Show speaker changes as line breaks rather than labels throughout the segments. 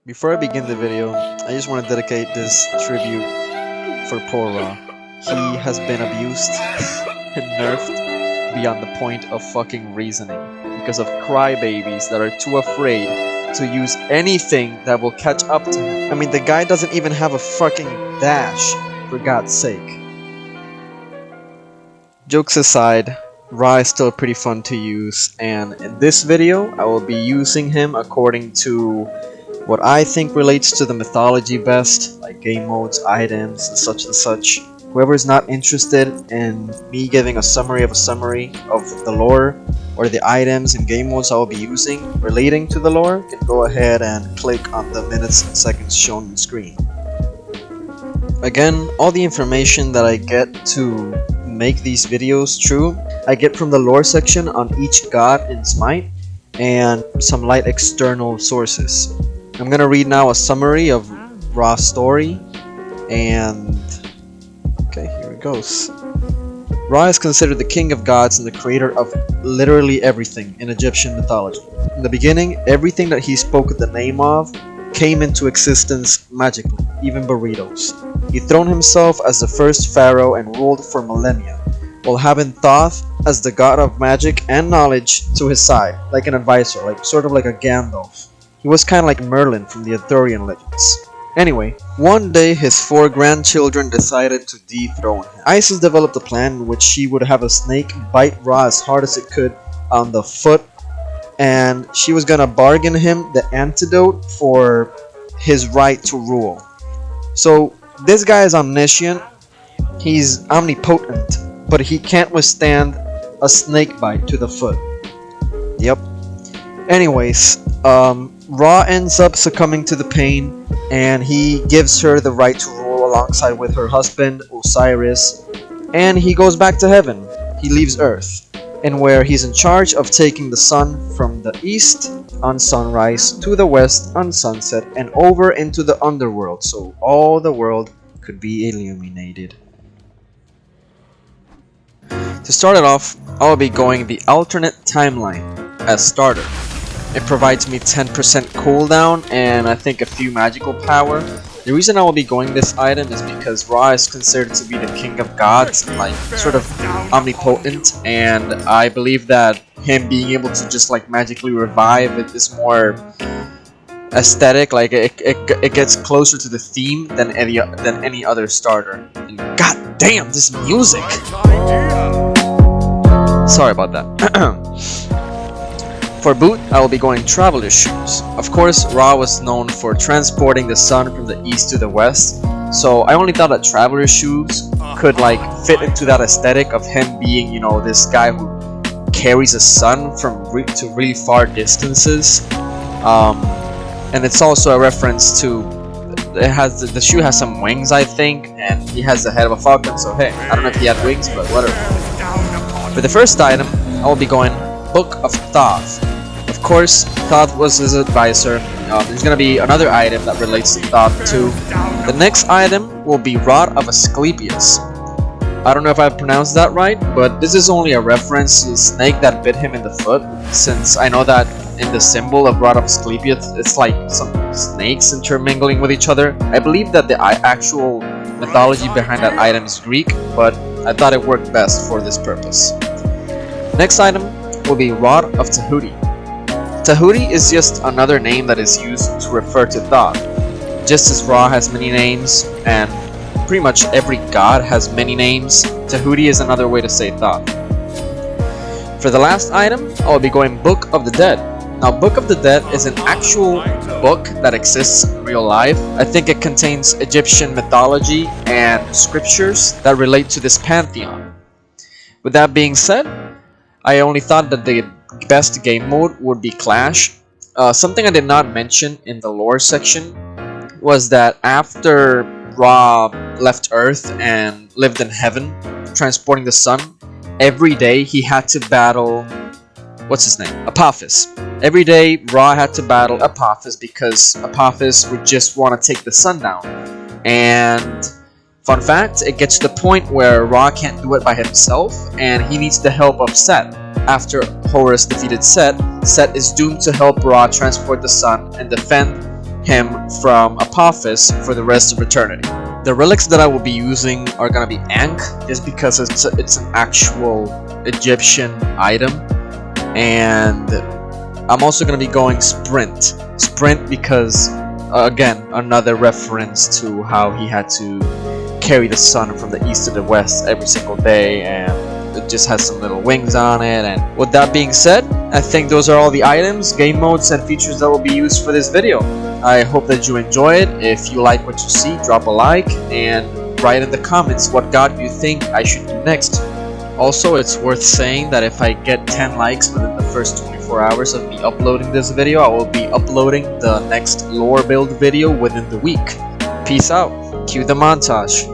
Before I begin the video, I just want to dedicate this tribute for poor Ra. He has been abused and nerfed beyond the point of fucking reasoning because of crybabies that are too afraid to use anything that will catch up to him. I mean, the guy doesn't even have a fucking dash, for God's sake. Jokes aside, Ra is still pretty fun to use, and in this video, I will be using him according to what I think relates to the mythology best, like game modes, items, and such. Whoever is not interested in me giving a summary of the lore, or the items and game modes I will be using relating to the lore, can go ahead and click on the minutes and seconds shown on the screen. Again, all the information that I get to make these videos true, I get from the lore section on each god in Smite, and some light external sources. I'm gonna read now a summary of Ra's story, and okay, here it goes. Ra is considered the king of gods and the creator of literally everything in Egyptian mythology. In the beginning, everything that he spoke the name of came into existence magically, even burritos. He throned himself as the first pharaoh and ruled for millennia, while having Thoth as the god of magic and knowledge to his side, like an advisor, sort of like a Gandalf. He was kind of like Merlin from the Arthurian legends. Anyway, one day his 4 grandchildren decided to dethrone him. Isis developed a plan in which she would have a snake bite Ra as hard as it could on the foot, and she was gonna bargain him the antidote for his right to rule. So this guy is omniscient, he's omnipotent, but he can't withstand a snake bite to the foot. Yep. Anyways, Ra ends up succumbing to the pain, and he gives her the right to rule alongside with her husband Osiris, and he goes back to heaven. He leaves Earth, and where he's in charge of taking the sun from the east on sunrise to the west on sunset and over into the underworld, so all the world could be illuminated. To start it off, I'll be going the alternate timeline as starter. It provides me 10% cooldown and I think a few magical power. The reason I will be going this item is because Ra is considered to be the king of gods, like sort of omnipotent, and I believe that him being able to just like magically revive it is more aesthetic, like it gets closer to the theme than any other starter. And god damn, this music! Sorry about that. For boot, I will be going Traveler Shoes. Of course, Ra was known for transporting the sun from the east to the west, so I only thought that Traveler Shoes could like fit into that aesthetic of him being, you know, this guy who carries a sun from to really far distances. And it's also a reference to, the shoe has some wings, I think, and he has the head of a falcon, so hey, I don't know if he had wings, but whatever. For the first item, I will be going Book of Thoth. Of course, Thoth was his advisor. There's gonna be another item that relates to Thoth too. The next item will be Rod of Asclepius. I don't know if I pronounced that right, but this is only a reference to the snake that bit him in the foot, since I know that in the symbol of Rod of Asclepius, it's like some snakes intermingling with each other. I believe that the actual mythology behind that item is Greek, but I thought it worked best for this purpose. Next item will be Rod of Tahuti. Tahuti is just another name that is used to refer to Thoth. Just as Ra has many names, and pretty much every god has many names, Tahuti is another way to say Thoth. For the last item, I will be going Book of the Dead. Now, Book of the Dead is an actual book that exists in real life. I think it contains Egyptian mythology and scriptures that relate to this pantheon. With that being said, I only thought that the best game mode would be Clash. Something I did not mention in the lore section was that after Ra left Earth and lived in heaven, transporting the sun, every day he had to battle, what's his name? Apophis. Every day Ra had to battle Apophis because Apophis would just want to take the sun down. And fun fact, it gets to the point where Ra can't do it by himself and he needs the help of Set. After Horus defeated Set, Set is doomed to help Ra transport the sun and defend him from Apophis for the rest of eternity. The relics that I will be using are gonna be Ankh, just because it's an actual Egyptian item, and I'm also gonna be going Sprint. Sprint because, again, another reference to how he had to carry the sun from the east to the west every single day, and it just has some little wings on it. And with that being said, I think those are all the items, game modes, and features that will be used for this video. I hope that you enjoy it. If you like what you see, drop a like and write in the comments what god you think I should do next. Also, it's worth saying that if I get 10 likes within the first 24 hours of me uploading this video, I will be uploading the next lore build video within the week. Peace out. Cue the montage.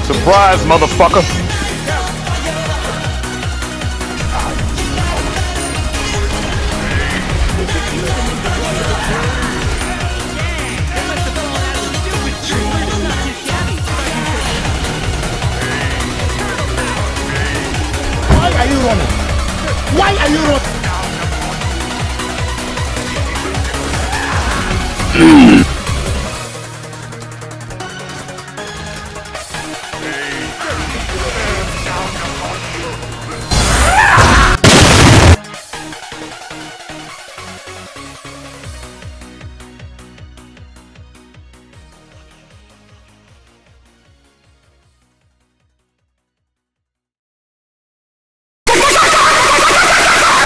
Surprise, motherfucker!
Why are you running? Why are you running?